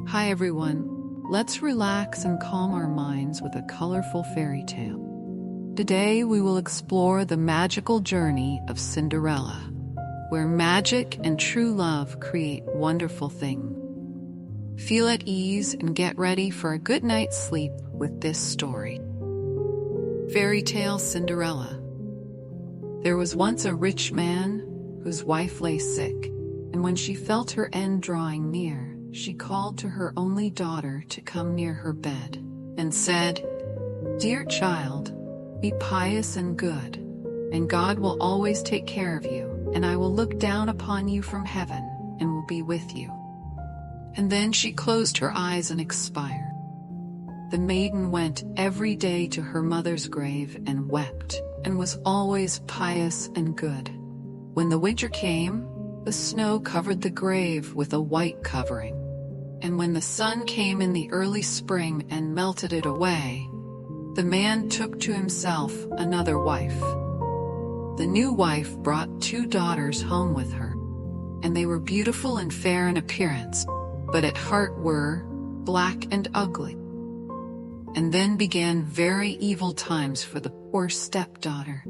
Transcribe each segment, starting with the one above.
Hi everyone, let's relax and calm our minds with a colorful fairy tale. Today we will explore the magical journey of Cinderella, where magic and true love create wonderful things. Feel at ease and get ready for a good night's sleep with this story. Fairy Tale Cinderella. There was once a rich man whose wife lay sick, and when she felt her end drawing near, she called to her only daughter to come near her bed, and said, "Dear child, be pious and good, and God will always take care of you, and I will look down upon you from heaven, and will be with you." And then she closed her eyes and expired. The maiden went every day to her mother's grave and wept, and was always pious and good. When the winter came, the snow covered the grave with a white covering. And when the sun came in the early spring and melted it away, the man took to himself another wife. The new wife brought 2 daughters home with her, and they were beautiful and fair in appearance, but at heart were black and ugly. And then began very evil times for the poor stepdaughter.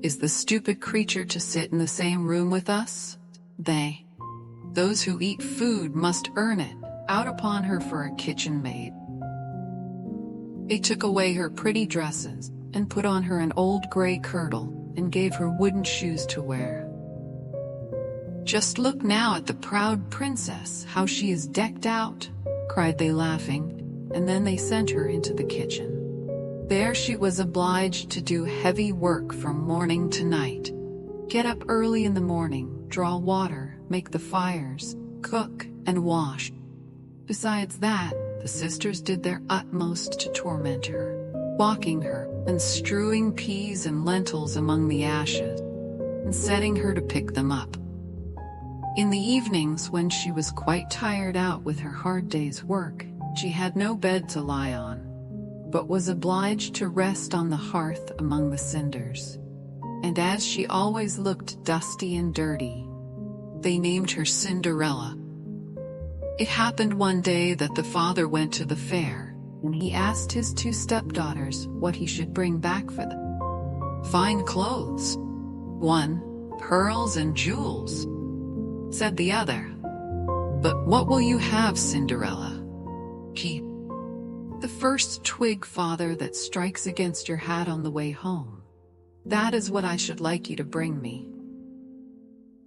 "Is the stupid creature to sit in the same room with us?" Those who eat food must earn it, out upon her for a kitchen maid. They took away her pretty dresses, and put on her an old gray kirtle, and gave her wooden shoes to wear. "Just look now at the proud princess, how she is decked out," cried they laughing, and then they sent her into the kitchen. There she was obliged to do heavy work from morning to night. Get up early in the morning, draw water, make the fires, cook, and wash. Besides that, the sisters did their utmost to torment her, walking her, and strewing peas and lentils among the ashes, and setting her to pick them up. In the evenings, when she was quite tired out with her hard day's work, she had no bed to lie on, but was obliged to rest on the hearth among the cinders. And as she always looked dusty and dirty, they named her Cinderella. It happened one day that the father went to the fair, and he asked his 2 stepdaughters what he should bring back for them. "Fine clothes." One, "Pearls and jewels," said the other. "But what will you have, Cinderella?" "Keep the first twig, father, that strikes against your hat on the way home. That is what I should like you to bring me."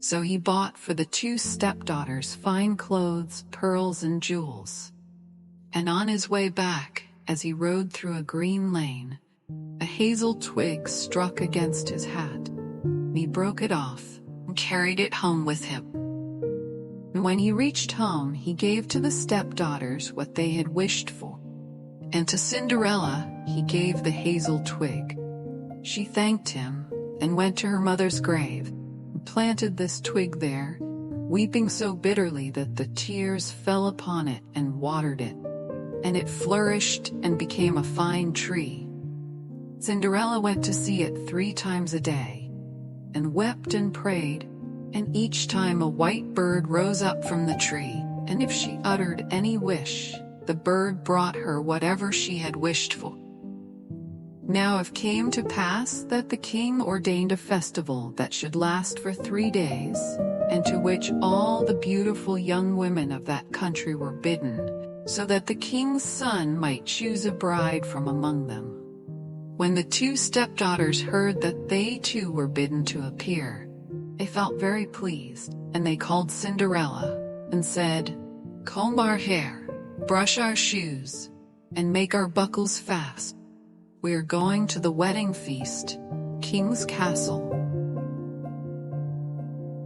So he bought for the 2 stepdaughters fine clothes, pearls, and jewels. And on his way back, as he rode through a green lane, a hazel twig struck against his hat, and he broke it off, and carried it home with him. And when he reached home, he gave to the stepdaughters what they had wished for, and to Cinderella he gave the hazel twig. She thanked him, and went to her mother's grave, and planted this twig there, weeping so bitterly that the tears fell upon it and watered it, and it flourished and became a fine tree. Cinderella went to see it 3 times a day, and wept and prayed, and each time a white bird rose up from the tree, and if she uttered any wish, the bird brought her whatever she had wished for. Now it came to pass that the king ordained a festival that should last for 3 days, and to which all the beautiful young women of that country were bidden, so that the king's son might choose a bride from among them. When the 2 stepdaughters heard that they too were bidden to appear, they felt very pleased, and they called Cinderella, and said, "Comb our hair, brush our shoes, and make our buckles fast. We are going to the wedding feast, King's Castle."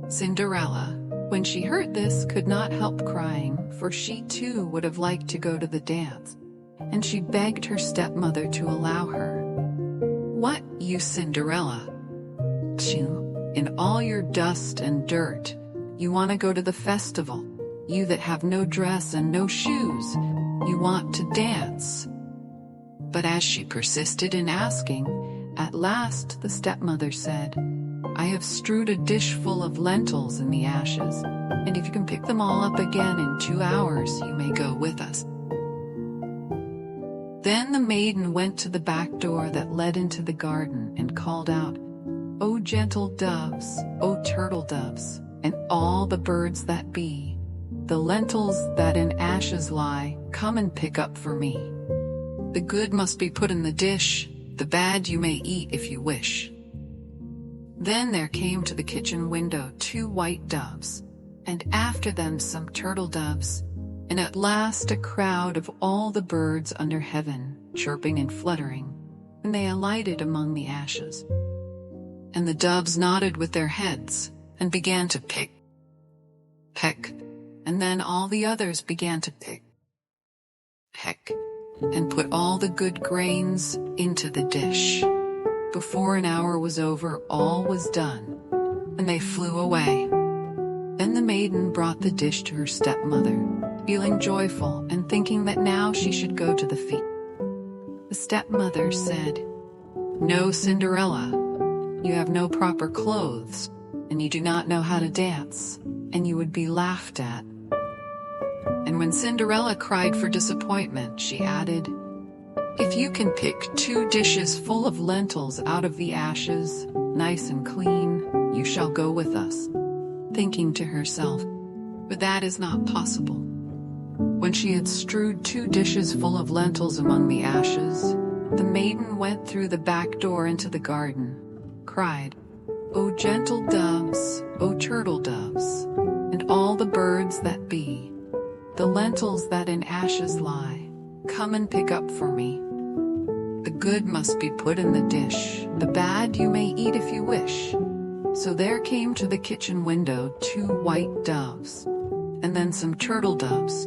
Cinderella, when she heard this, could not help crying, for she too would have liked to go to the dance, and she begged her stepmother to allow her. "What, you Cinderella? In all your dust and dirt, you want to go to the festival? You that have no dress and no shoes, you want to dance?" But as she persisted in asking, at last the stepmother said, "I have strewed a dish full of lentils in the ashes, and if you can pick them all up again in 2 hours, you may go with us." Then the maiden went to the back door that led into the garden and called out, "O gentle doves, O turtle doves, and all the birds that be, the lentils that in ashes lie, come and pick up for me. The good must be put in the dish, the bad you may eat if you wish." Then there came to the kitchen window 2 white doves, and after them some turtle doves, and at last a crowd of all the birds under heaven, chirping and fluttering, and they alighted among the ashes. And the doves nodded with their heads, and began to pick, peck, and then all the others began to pick, peck, and put all the good grains into the dish. Before an hour was over, all was done, and they flew away. Then the maiden brought the dish to her stepmother, feeling joyful and thinking that now she should go to the feast. The stepmother said, "No, Cinderella, you have no proper clothes, and you do not know how to dance, and you would be laughed at." And when Cinderella cried for disappointment, she added, "If you can pick 2 dishes full of lentils out of the ashes, nice and clean, you shall go with us," thinking to herself, "But that is not possible." When she had strewed 2 dishes full of lentils among the ashes, the maiden went through the back door into the garden, cried, "O gentle doves, O turtle doves, and all the birds that be, the lentils that in ashes lie, come and pick up for me. The good must be put in the dish, the bad you may eat if you wish." So there came to the kitchen window 2 white doves, and then some turtle doves,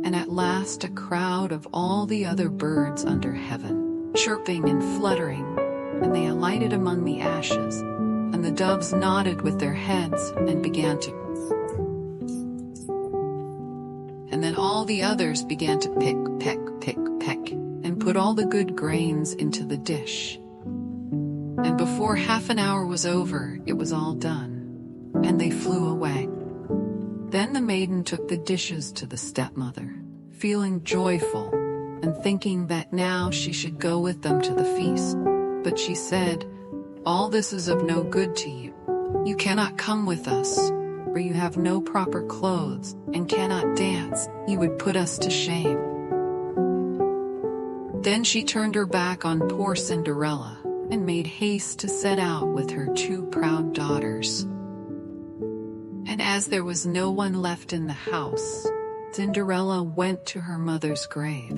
and at last a crowd of all the other birds under heaven, chirping and fluttering, and they alighted among the ashes, and the doves nodded with their heads and began to, and then all the others began to pick, peck, pick, peck, and put all the good grains into the dish. And before half an hour was over, it was all done, and they flew away. Then the maiden took the dishes to the stepmother, feeling joyful, and thinking that now she should go with them to the feast. But she said, "All this is of no good to you. You cannot come with us, for you have no proper clothes, and cannot dance. You would put us to shame." Then she turned her back on poor Cinderella, and made haste to set out with her 2 proud daughters. And as there was no one left in the house, Cinderella went to her mother's grave,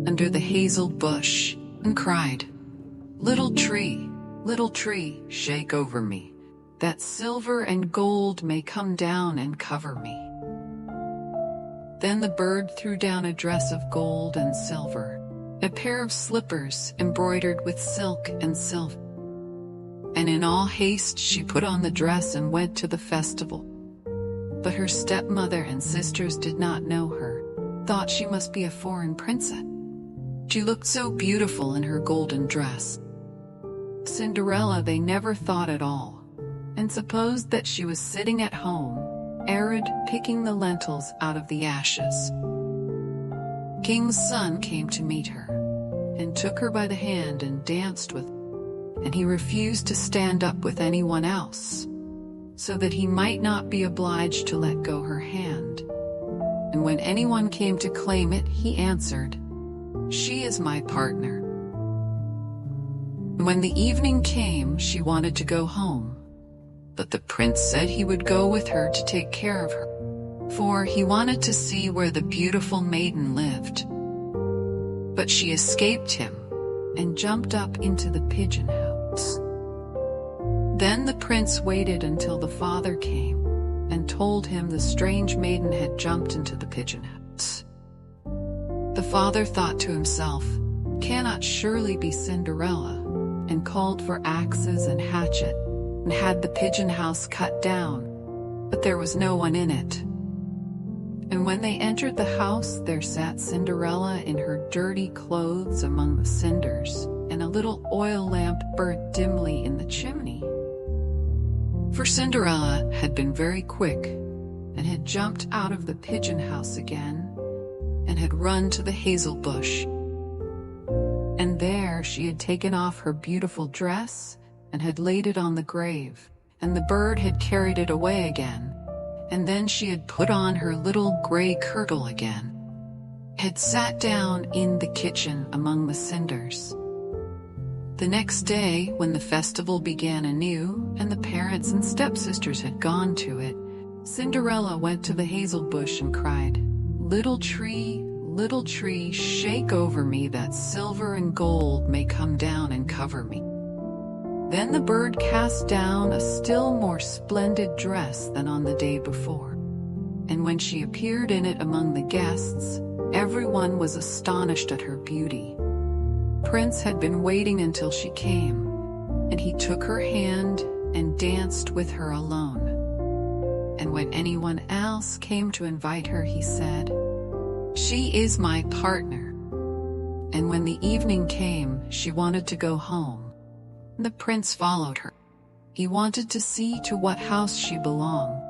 under the hazel bush, and cried, little tree, shake over me, that silver and gold may come down and cover me." Then the bird threw down a dress of gold and silver, a pair of slippers embroidered with silk and silver, and in all haste she put on the dress and went to the festival. But her stepmother and sisters did not know her, thought she must be a foreign princess. She looked so beautiful in her golden dress. Cinderella they never thought at all, and supposed that she was sitting at home, arid, picking the lentils out of the ashes. King's son came to meet her, and took her by the hand and danced with her, and he refused to stand up with anyone else, so that he might not be obliged to let go her hand. And when anyone came to claim it, he answered, "She is my partner." When the evening came, she wanted to go home, but the prince said he would go with her to take care of her, for he wanted to see where the beautiful maiden lived. But she escaped him, and jumped up into the pigeon house. Then the prince waited until the father came, and told him the strange maiden had jumped into the pigeon house. The father thought to himself, "Cannot surely be Cinderella," and called for axes and hatchet, and had the pigeon house cut down, but there was no one in it. And when they entered the house, there sat Cinderella in her dirty clothes among the cinders, and a little oil lamp burnt dimly in the chimney. For Cinderella had been very quick, and had jumped out of the pigeon house again, and had run to the hazel bush. And there she had taken off her beautiful dress, and had laid it on the grave, and the bird had carried it away again, and then she had put on her little gray kirtle again, had sat down in the kitchen among the cinders. The next day, when the festival began anew, and the parents and stepsisters had gone to it, Cinderella went to the hazel bush and cried, little tree, shake over me that silver and gold may come down and cover me." Then the bird cast down a still more splendid dress than on the day before, and when she appeared in it among the guests, everyone was astonished at her beauty. Prince had been waiting until she came, and he took her hand and danced with her alone. And when anyone else came to invite her, he said, "She is my partner." And when the evening came, she wanted to go home. The prince followed her. He wanted to see to what house she belonged,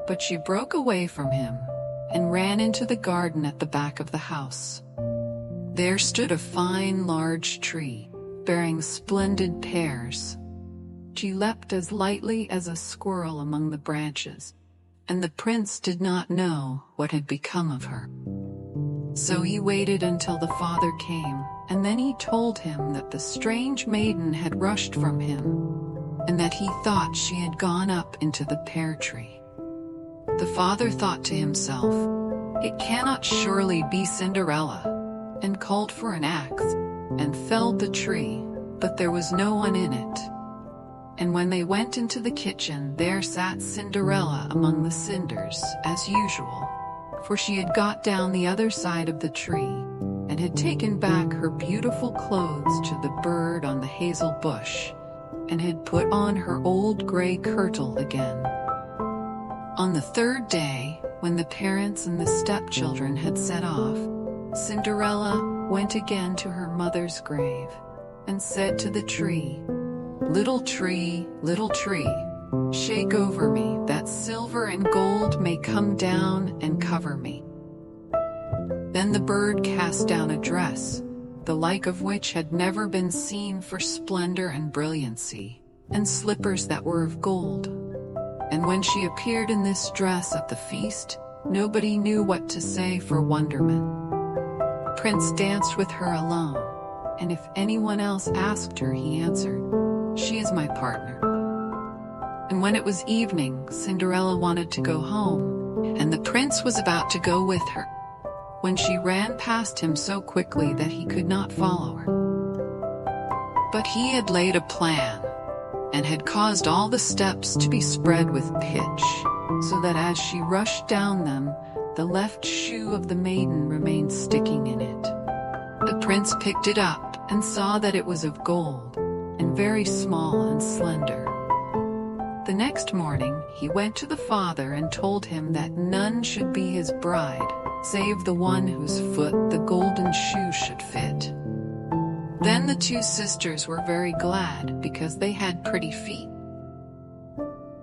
but she broke away from him and ran into the garden at the back of the house. There stood a fine large tree, bearing splendid pears. She leapt as lightly as a squirrel among the branches, and the prince did not know what had become of her. So he waited until the father came, and then he told him that the strange maiden had rushed from him, and that he thought she had gone up into the pear tree. The father thought to himself, "It cannot surely be Cinderella," and called for an axe, and felled the tree, but there was no one in it. And when they went into the kitchen, there sat Cinderella among the cinders, as usual, for she had got down the other side of the tree, and had taken back her beautiful clothes to the bird on the hazel bush, and had put on her old gray kirtle again. On the third day, when the parents and the stepchildren had set off, Cinderella went again to her mother's grave, and said to the tree, little tree, shake over me, that silver and gold may come down and cover me." Then the bird cast down a dress, the like of which had never been seen for splendor and brilliancy, and slippers that were of gold. And when she appeared in this dress at the feast, nobody knew what to say for wonderment. Prince danced with her alone, and if anyone else asked her, he answered, "She is my partner." And when it was evening, Cinderella wanted to go home, and the prince was about to go with her, when she ran past him so quickly that he could not follow her. But he had laid a plan, and had caused all the steps to be spread with pitch, so that as she rushed down them, the left shoe of the maiden remained sticking in it. The prince picked it up, and saw that it was of gold, and very small and slender. The next morning, he went to the father and told him that none should be his bride, save the one whose foot the golden shoe should fit. Then the two sisters were very glad, because they had pretty feet.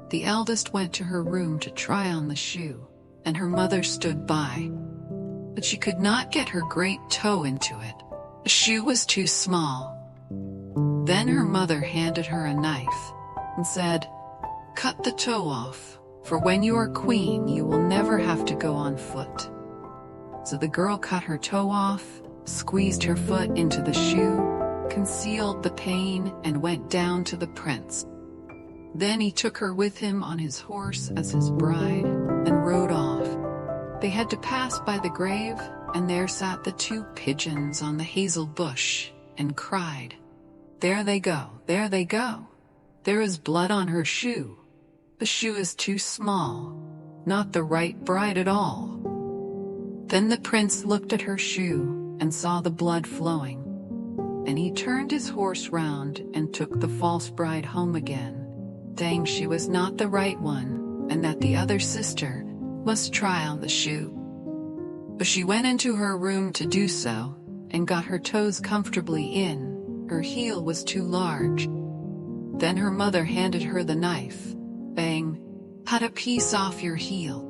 The eldest went to her room to try on the shoe, and her mother stood by. But she could not get her great toe into it. The shoe was too small. Then her mother handed her a knife, and said, "Cut the toe off, for when you are queen you will never have to go on foot." So the girl cut her toe off, squeezed her foot into the shoe, concealed the pain, and went down to the prince. Then he took her with him on his horse as his bride, and rode off. They had to pass by the grave, and there sat the two pigeons on the hazel bush, and cried, "There they go, there they go! There is blood on her shoe. The shoe is too small, not the right bride at all." Then the prince looked at her shoe, and saw the blood flowing. And he turned his horse round, and took the false bride home again, saying she was not the right one, and that the other sister must try on the shoe. But she went into her room to do so, and got her toes comfortably in. Her heel was too large. Then her mother handed her the knife, saying, "Cut a piece off your heel."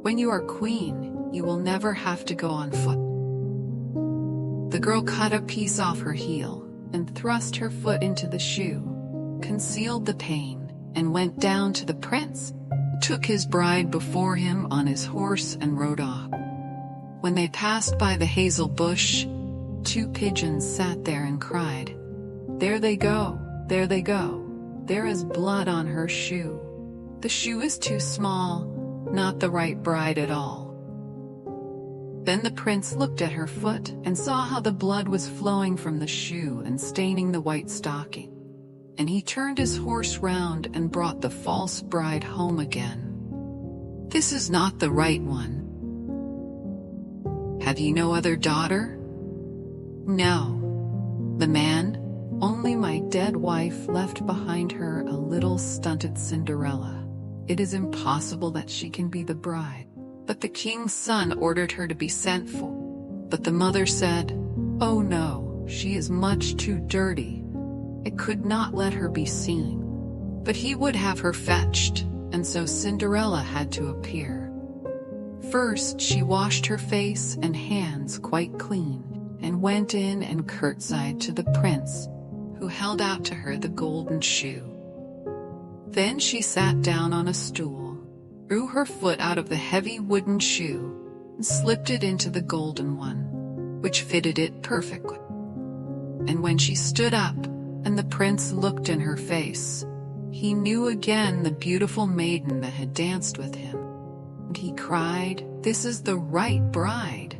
When you are queen, you will never have to go on foot." The girl cut a piece off her heel and thrust her foot into the shoe, concealed the pain, and went down to the prince, took his bride before him on his horse and rode off. When they passed by the hazel bush, 2 pigeons sat there and cried, "There they go, there they go. There is blood on her shoe. The shoe is too small, not the right bride at all." Then the prince looked at her foot and saw how the blood was flowing from the shoe and staining the white stocking. And he turned his horse round and brought the false bride home again. "This is not the right one. Have you no other daughter?" "No." The man, "Only my dead wife left behind her a little stunted Cinderella. It is impossible that she can be the bride." But the king's son ordered her to be sent for. But the mother said, "Oh no, she is much too dirty. I could not let her be seen." But he would have her fetched, and so Cinderella had to appear. First she washed her face and hands quite clean, and went in and curtsied to the prince, who held out to her the golden shoe. Then she sat down on a stool, drew her foot out of the heavy wooden shoe, and slipped it into the golden one, which fitted it perfectly. And when she stood up, and the prince looked in her face, he knew again the beautiful maiden that had danced with him. And he cried, "This is the right bride."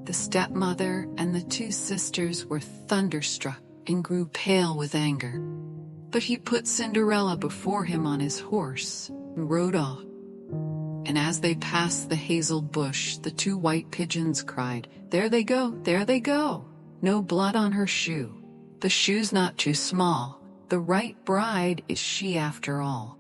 The stepmother and the 2 sisters were thunderstruck and grew pale with anger. But he put Cinderella before him on his horse, and rode off. And as they passed the hazel bush, the 2 white pigeons cried, "There they go, there they go. No blood on her shoe. The shoe's not too small. The right bride is she after all."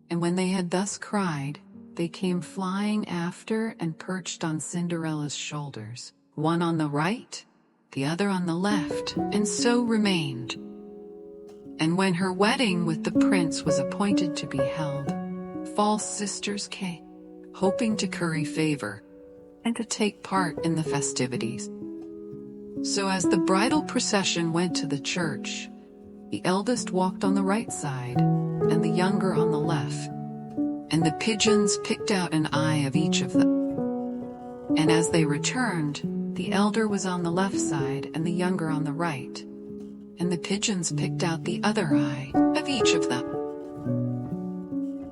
And when they had thus cried, they came flying after and perched on Cinderella's shoulders, one on the right, the other on the left, and so remained. And when her wedding with the prince was appointed to be held, false sisters came, hoping to curry favor and to take part in the festivities. So as the bridal procession went to the church, the eldest walked on the right side, and the younger on the left, and the pigeons picked out an eye of each of them. And as they returned, the elder was on the left side and the younger on the right, and the pigeons picked out the other eye of each of them.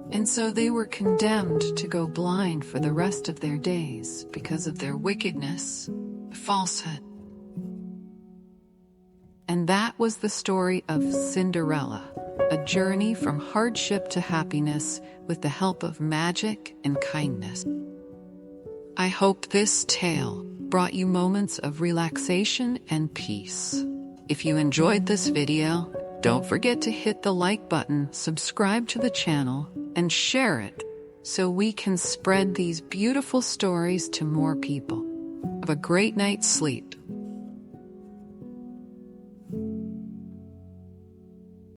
And so they were condemned to go blind for the rest of their days because of their wickedness, falsehood. And that was the story of Cinderella, a journey from hardship to happiness with the help of magic and kindness. I hope this tale brought you moments of relaxation and peace. If you enjoyed this video, don't forget to hit the like button, subscribe to the channel, and share it so we can spread these beautiful stories to more people. Have a great night's sleep.